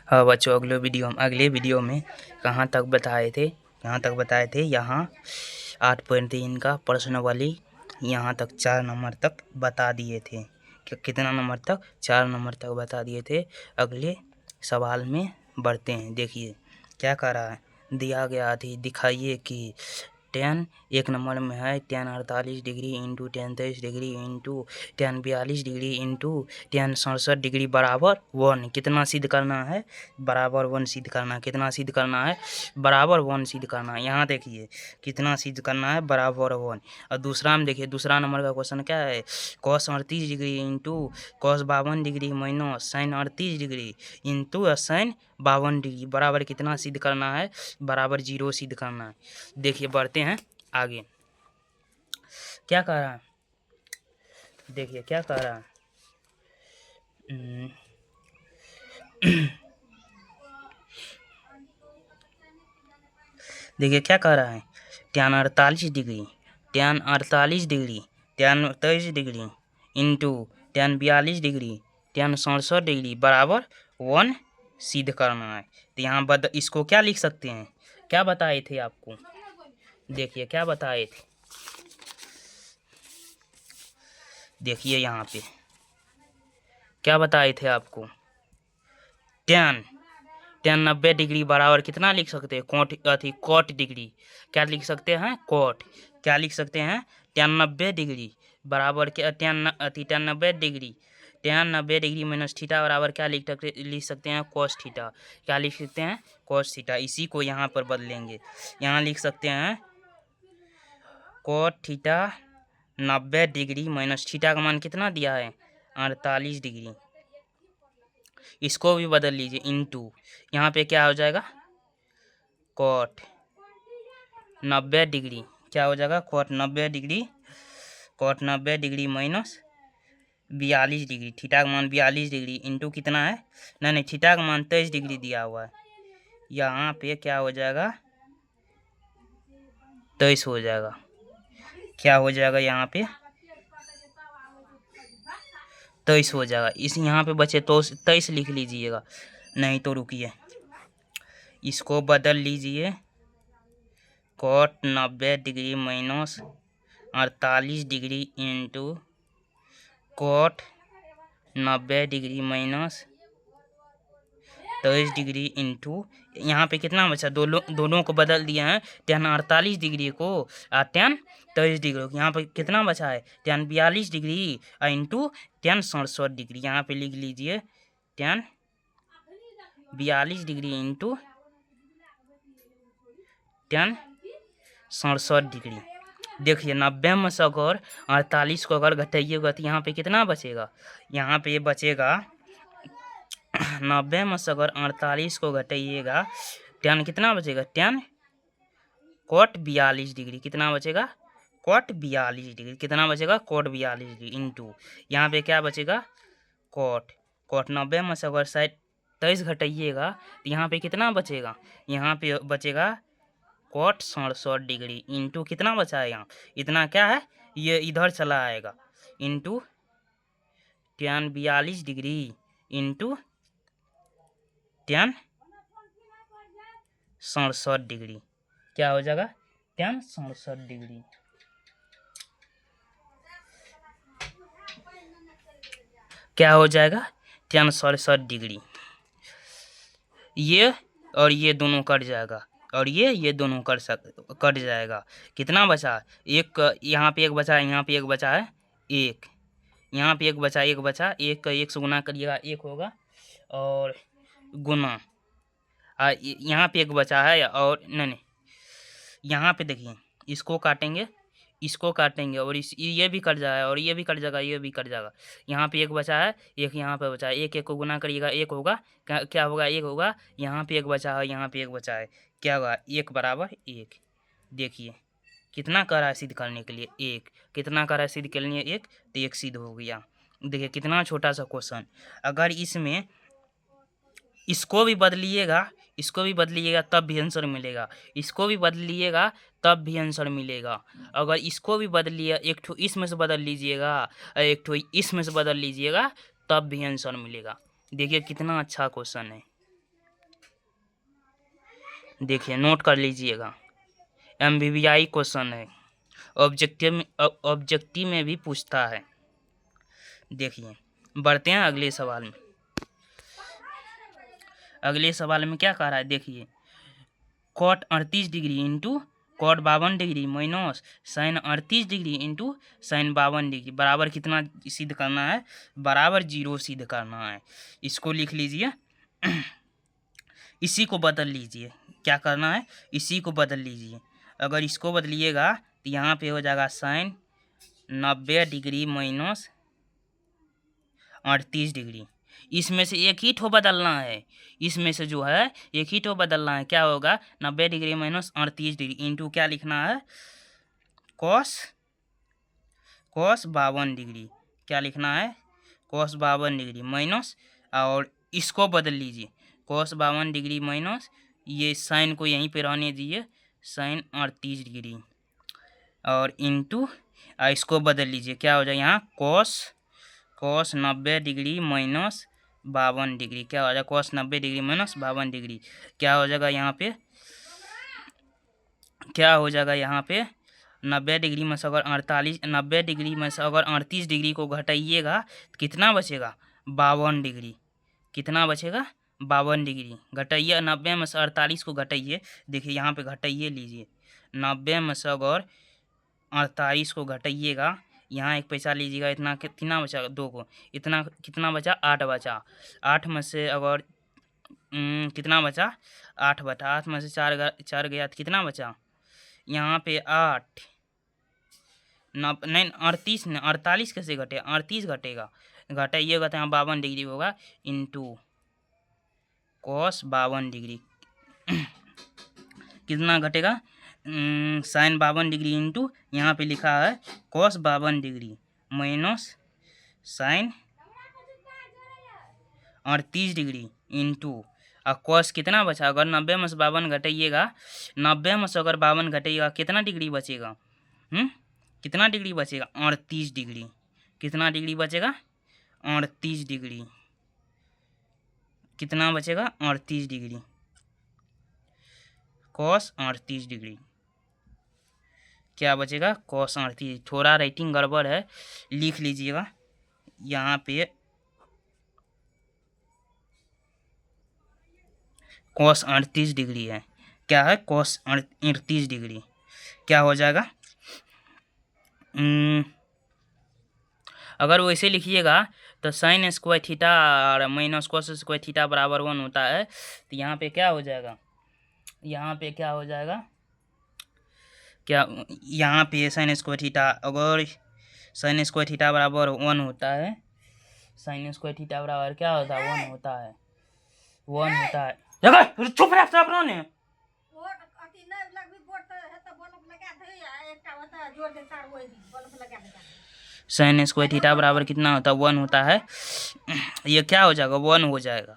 हाँ बच्चों, अगले वीडियो में कहाँ तक बताए थे यहाँ 8.3 का प्रश्नावली यहाँ तक 4 नंबर तक बता दिए थे। कितना नंबर तक? 4 नंबर तक बता दिए थे। अगले सवाल में बढ़ते हैं। देखिए क्या कह रहा है, दिया गया थी, दिखाइए कि tan एक नंबर में है tan 48 degree into tan 23 degree into tan 42 degree into tan 67 degree बराबर 1। कितना सिद्ध करना है? बराबर 1 सिद्ध करना है। कितना सिद्ध करना है? बराबर 1 सिद्ध करना है। यहाँ देखिए कितना सिद्ध करना है? बराबर 1। और दूसरा में देखिए, दूसरा नंबर का क्वेश्चन क्या है? cos 38 degree into cos 52 degree minus sin 38 degree into sin 52 degree बराबर कितना सिद्ध करना है? बराबर 0 सिद्ध करना है। देखिए बढ़ते हैं आगे। क्या कह रहा है? देखिए क्या कह रहा है। देखिए क्या कह रहा है, tan 48 degree tan 23 degree into tan 42 degree tan 67 degree बराबर 1 सिद्ध करना है। तो यहाँ इसको क्या लिख सकते हैं? क्या बताए थे आपको? देखिए क्या बताए थे, देखिए यहाँ पे क्या बताए थे आपको। tan 90 डिग्री बराबर कितना लिख सकते हैं? Cot degree. क्या लिख सकते हैं? कॉट। क्या लिख सकते हैं? tan 90 डिग्री बराबर क्या? tan 90 डिग्री माइनस थीटा बराबर क्या लिख सकते हैं? cos theta. क्या लिख सकते हैं? cos theta. इसी को यहाँ पर बदलेंगे। यहाँ लिख सकते हैं cot theta 90 degree minus theta का मान कितना दिया है? 48 डिग्री। इसको भी बदल लीजिए इंटू, यहाँ पे क्या हो जाएगा? cot 90 डिग्री क्या हो जाएगा? cot 90 degree minus 42 degree. Theta का मान 42 डिग्री इंटू कितना है? नहीं, थीटा का मान 23 डिग्री दिया हुआ है। यहाँ पे क्या हो जाएगा? 23 हो जाएगा। क्या हो जाएगा? यहाँ पे 23 हो जाएगा। इस यहाँ पे बचे तो 23 लिख लीजिएगा। नहीं तो रुकिए, इसको बदल लीजिए। cot 90 degree minus 48 degree into cot 90 degree minus 23 degree into यहाँ पे कितना बचा? दोनों को बदल दिए हैं। tan 48 डिग्री को और tan 23 डिग्री को। यहाँ पे कितना बचा है? tan 42 degree into tan 67 degree. यहाँ पे लिख लीजिए tan 42 degree into tan 67 degree. देखिए 90 में से अगर 48 को अगर घटाइएगा तो यहाँ पे कितना बचेगा? यहाँ पे बचेगा 90 में से अगर 48 को घटाइएगा tan कितना बचेगा? tan cot 42 डिग्री कितना बचेगा? cot 42 डिग्री कितना बचेगा? cot 42 डिग्री इंटू यहाँ पे क्या बचेगा? cot 90 में से अगर 23 घटाइएगा तो यहाँ पे कितना बचेगा? यहाँ पे बचेगा cot 67 डिग्री इंटू कितना बचा है? यहाँ इतना क्या है, ये इधर चला आएगा into tan 42 degree into tan 67 degree. क्या हो जाएगा? tan 67 degree. क्या हो जाएगा? tan 67 degree. ये और ये दोनों कट जाएगा और ये दोनों कट जाएगा। कितना बचा? एक यहाँ पे एक बचा है, यहाँ पे एक बचा है, एक यहाँ पे एक बचा, एक का 1 से गुना करिएगा 1 होगा और गुना यहाँ पे एक बचा है और नहीं यहाँ पे देखिए इसको काटेंगे और ये भी कट जाएगा और ये भी कट जाएगा, ये भी कट जाएगा। यहाँ पे एक बचा है, एक यहाँ पे बचा है, एक को गुना करिएगा 1 होगा। क्या होगा? 1 होगा। यहाँ पे एक बचा है, यहाँ पे एक बचा है, क्या होगा? 1 बराबर 1। देखिए कितना कर रहा है सिद्ध करने के लिए? 1। कितना कर रहा है सिद्ध करने के लिए? 1। तो 1 सिद्ध हो गया। देखिए कितना छोटा सा क्वेश्चन। अगर इसमें इसको भी बदलिएगा तब भी आंसर मिलेगा। इसको भी बदलिएगा तब भी आंसर मिलेगा। अगर इसको भी बदलिए, एक ठो इसमें से बदल लीजिएगा और एक ठो इसमें से बदल लीजिएगा तब भी आंसर मिलेगा। देखिए कितना अच्छा क्वेश्चन है। देखिए नोट कर लीजिएगा, MBBI क्वेश्चन है, ऑब्जेक्टिव में भी पूछता है। देखिए बढ़ते हैं अगले सवाल में। अगले सवाल में क्या कह रहा है, देखिए cot 38 degree into cot 52 degree minus sine 38 degree into sine 52 degree बराबर कितना सिद्ध करना है, बराबर 0 सिद्ध करना है। इसको लिख लीजिए, इसी को बदल लीजिए। क्या करना है, इसी को बदल लीजिए। अगर इसको बदलिएगा तो यहाँ पे हो जाएगा साइन 90 डिग्री माइनस 38 डिग्री। इसमें से एक ही ठो बदलना है, इसमें से जो है एक ही ठो बदलना है। क्या होगा, 90 डिग्री माइनस 38 डिग्री इंटू क्या लिखना है, कॉस 52 डिग्री। क्या लिखना है, कॉस 52 डिग्री माइनस, और इसको बदल लीजिए, कॉस 52 डिग्री माइनस ये साइन को यहीं पे रहने दीजिए, साइन 38 डिग्री, और इंटू इसको बदल लीजिए। क्या हो जाए यहाँ, कॉस 90 डिग्री माइनस 52 डिग्री। क्या हो जाएगा, कॉस 90 डिग्री माइनस 52 डिग्री। क्या हो जाएगा यहाँ पे, क्या हो जाएगा यहाँ पे, 90 डिग्री में से अगर 90 डिग्री में से अगर 38 डिग्री को घटाइएगा तो कितना बचेगा, 52 डिग्री। कितना बचेगा, 52 डिग्री। घटाइए 90 में से 48 को घटाइए, देखिए यहाँ पे घटाइए लीजिए, 90 में से अगर 48 को घटाइएगा, यहाँ एक पैसा लीजिएगा, इतना कितना बचा, 2 को, इतना कितना बचा, 8 बचा। 8 में से अगर कितना बचा, 8 बटा 8 में से 4 गया तो कितना बचा, यहाँ पे 8 नहीं 38 नहीं, 48 कैसे घटे, 38 घटेगा, घटाइएगा तो यहाँ 52 डिग्री होगा, इंटू कॉस 52 डिग्री। कितना घटेगा, साइन 52 डिग्री इंटू यहाँ पे लिखा है cos 52 degree minus sine 38 degree into, और कॉस कितना बचा, अगर 90 में से 52 घटाइएगा, 90 में से अगर 52 घटाइएगा कितना डिग्री बचेगा, कितना डिग्री बचेगा, 38 डिग्री। कितना डिग्री बचेगा, 38 डिग्री। कितना बचेगा, 38 डिग्री, कॉस 38 डिग्री। क्या बचेगा, कॉस 38। थोड़ा राइटिंग गड़बड़ है, लिख लीजिएगा यहाँ पे, कॉस 38 डिग्री है। क्या है, कॉस 38 डिग्री। क्या हो जाएगा, अगर वैसे लिखिएगा तो साइन स्क्वायर थीटा और माइनस कॉस स्क्वायर थीटा बराबर 1 होता है, तो यहाँ पे क्या हो जाएगा, यहाँ पे क्या हो जाएगा, क्या यहाँ पे साइन स्क्वायर थीटा, अगर साइन स्क्वायर थीटा बराबर 1 होता है, साइन स्क्वायर थीटा बराबर क्या होता है, 1 होता है, 1 होता है। जगह चुप रह सब ने, साइन स्क्वायर थीटा बराबर कितना होता है, 1 होता है। ये क्या हो जाएगा, 1 हो जाएगा,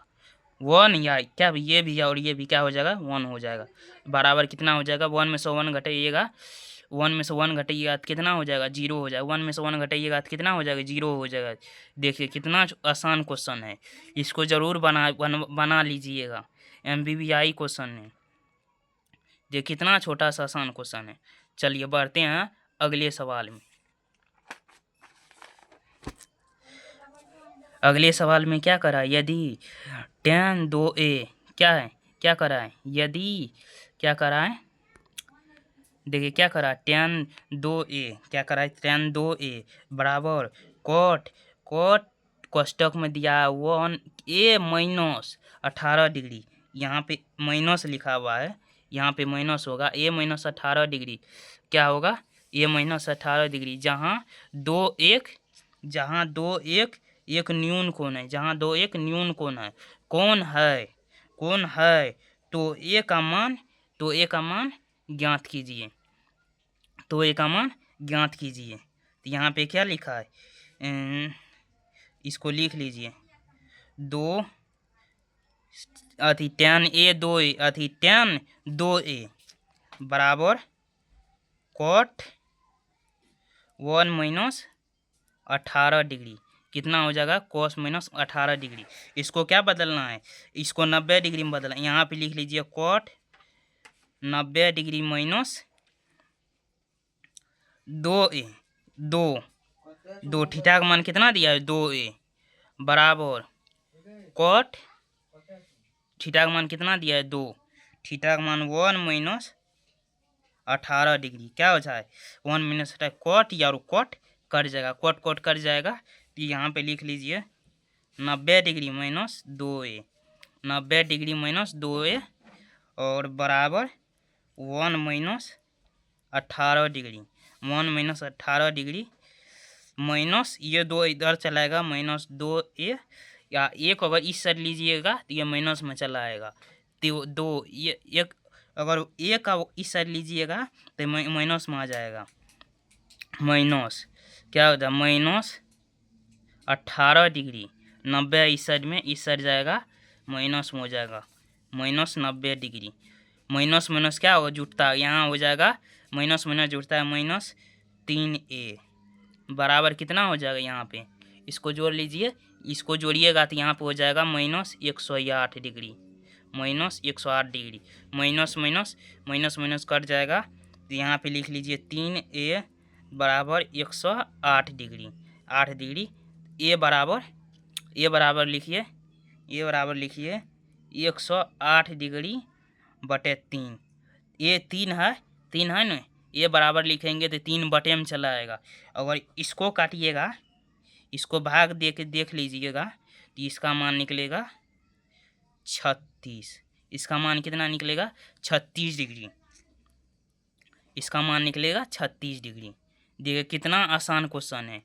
1 या क्या, ये भी और ये भी क्या हो जाएगा, 1 हो जाएगा। बराबर कितना हो जाएगा, 1 में से 1 घटाइएगा, 1 में से 1 घटाइएगा तो कितना हो जाएगा, 0 हो जाएगा। 1 में से 1 घटाइएगा तो कितना हो जाएगा, 0 हो जाएगा। देखिए कितना आसान क्वेश्चन है, इसको ज़रूर बना लीजिएगा, MBBI क्वेश्चन है। ये कितना छोटा सा आसान क्वेश्चन है। चलिए बढ़ते हैं अगले सवाल में। अगले सवाल में क्या करा, यदि tan 2a क्या है, क्या करा है, यदि क्या करा है, देखिए क्या करा, tan 2a क्या करा है, tan 2a बराबर कॉट कोष्टक में दिया 1a माइनस 18 डिग्री। यहाँ पे माइनस लिखा हुआ है, यहाँ पे माइनस होगा, a माइनस 18 डिग्री। क्या होगा, a माइनस 18 डिग्री, जहाँ दो एक न्यून कोण है, जहाँ 2 एक न्यून कोण है, कौन है, तो a का मान ज्ञात कीजिए, तो a का मान ज्ञात कीजिए। तो यहाँ पे क्या लिखा है, इसको लिख लीजिए, 2 tan 2a बराबर कॉट 1 माइनस 18 डिग्री। कितना हो जाएगा, कॉस माइनस 18 डिग्री। इसको क्या बदलना है, इसको 90 डिग्री में बदलना है। यहाँ पे लिख लीजिए cot 90 degree minus 2a, 2 theta का मान कितना दिया है 2a बराबर कॉट थीटा का मान कितना दिया है 2, थीटा का मान 1 माइनस 18 डिग्री। क्या हो जाए 1 माइनस कॉट या कॉट कट जाएगा, कॉट कट जाएगा। तो यहाँ पे लिख लीजिए 90 degree minus 2a, 90 degree minus 2a और बराबर 1 minus 18 degree, 1 minus 18 degree minus ये 2 इधर चलाएगा माइनस 2a, या एक अगर इस साइड लीजिएगा तो ये माइनस में चला आएगा। तो 2 ये एक अगर एक का इस साइड लीजिएगा तो माइनस में आ जाएगा, माइनस क्या होता है माइनस 18 डिग्री, 90 इस साइड में इस साइड जाएगा माइनस में हो जाएगा माइनस 90 डिग्री। माइनस माइनस क्या होगा जुटता है, यहाँ हो जाएगा माइनस माइनस जुटता है माइनस 3a बराबर कितना हो जाएगा यहाँ पे, इसको जोड़ लीजिए, इसको जोड़िएगा तो यहाँ पे हो जाएगा minus 108 degree, minus 108 degree. Minus minus minus minus cut जाएगा तो यहाँ पे लिख लीजिए 3a बराबर 108 डिग्री, 8 डिग्री। ए बराबर लिखिए, ए बराबर लिखिए 108 डिग्री बटे 3, ये 3 है ना, ये बराबर लिखेंगे तो 3 बटे में चला आएगा। अगर इसको काटिएगा, इसको भाग दे के देख लीजिएगा तो इसका मान निकलेगा 36, इसका मान कितना निकलेगा 36 डिग्री, इसका मान निकलेगा 36 डिग्री। देखिए कितना आसान क्वेश्चन है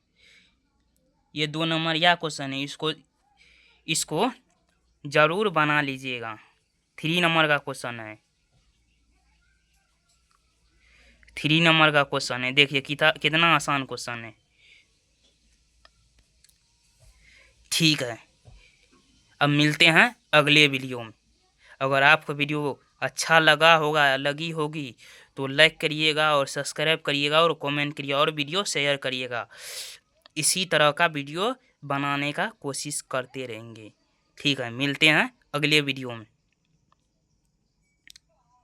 ये, 2 नंबर या क्वेश्चन है, इसको ज़रूर बना लीजिएगा। 3 नंबर का क्वेश्चन है, 3 नंबर का क्वेश्चन है, देखिए कितना आसान क्वेश्चन है। ठीक है, अब मिलते हैं अगले वीडियो में। अगर आपको वीडियो अच्छा लगी होगी तो लाइक करिएगा और सब्सक्राइब करिएगा और कमेंट करिए और वीडियो शेयर करिएगा। इसी तरह का वीडियो बनाने का कोशिश करते रहेंगे। ठीक है, मिलते हैं अगले वीडियो में।